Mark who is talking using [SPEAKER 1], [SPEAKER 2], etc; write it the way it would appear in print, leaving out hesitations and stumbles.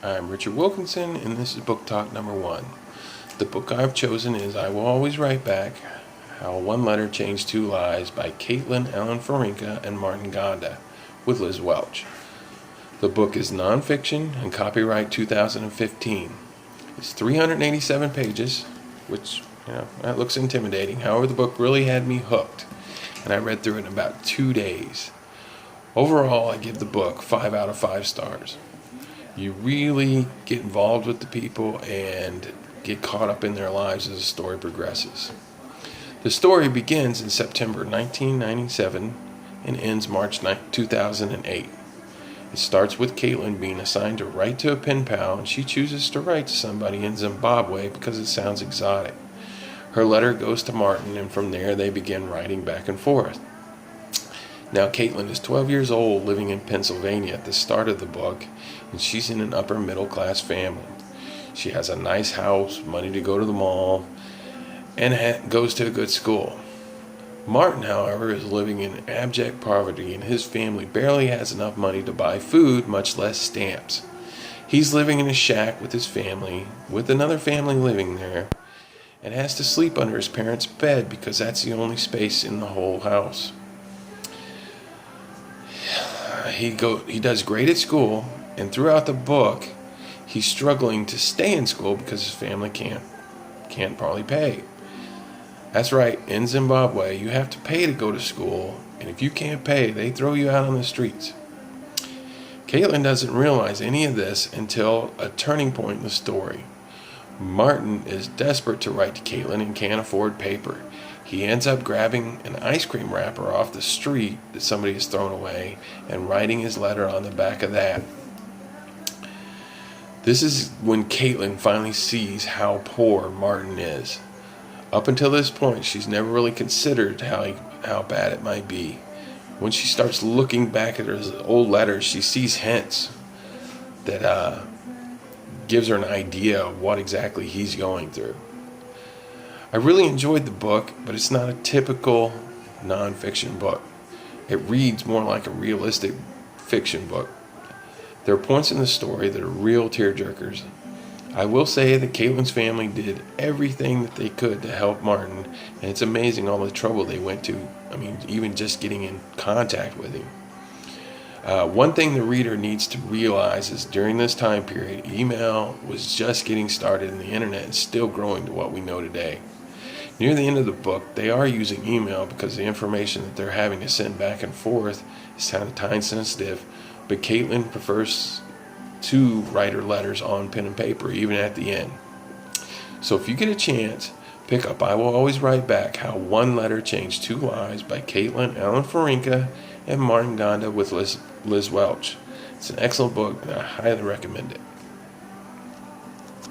[SPEAKER 1] I'm Richard Wilkinson, and this is Book Talk number 1. The book I've chosen is I Will Always Write Back, How One Letter Changed Two Lives by Alifirenka and Martin Ganda with Liz Welch. The book is nonfiction and copyright 2015. It's 387 pages, which, that looks intimidating. However, the book really had me hooked, and I read through it in about 2 days. Overall, I give the book 5 out of 5 stars. You really get involved with the people and get caught up in their lives as the story progresses. The story begins in September 1997 and ends March 2008. It starts with Caitlin being assigned to write to a pen pal, and she chooses to write to somebody in Zimbabwe because it sounds exotic. Her letter goes to Martin, and from there they begin writing back and forth. Now Caitlin is 12 years old, living in Pennsylvania at the start of the book, and she's in an upper middle class family. She has a nice house, money to go to the mall, and goes to a good school. Martin, however, is living in abject poverty, and his family barely has enough money to buy food, much less stamps. He's living in a shack with his family, with another family living there, and has to sleep under his parents' bed because that's the only space in the whole house. He does great at school, and throughout the book, he's struggling to stay in school because his family can't probably pay. That's right, in Zimbabwe, you have to pay to go to school, and if you can't pay, they throw you out on the streets. Caitlin doesn't realize any of this until a turning point in the story. Martin is desperate to write to Caitlin and can't afford paper. He ends up grabbing an ice cream wrapper off the street that somebody has thrown away and writing his letter on the back of that. This is when Caitlin finally sees how poor Martin is. Up until this point, she's never really considered how bad it might be. When she starts looking back at her old letters, she sees hints that gives her an idea of what exactly he's going through. I really enjoyed the book, but it's not a typical nonfiction book. It reads more like a realistic fiction book. There are points in the story that are real tearjerkers. I will say that Caitlin's family did everything that they could to help Martin, and it's amazing all the trouble they went to. Even just getting in contact with him. One thing the reader needs to realize is during this time period, email was just getting started and the internet is still growing to what we know today. Near the end of the book, they are using email because the information that they're having to send back and forth is kind of time sensitive, but Caitlin prefers to write her letters on pen and paper, even at the end. So if you get a chance, pick up I Will Always Write Back, How One Letter Changed Two Lives by Alifirenka and Martin Ganda with Liz Welch. It's an excellent book, and I highly recommend it.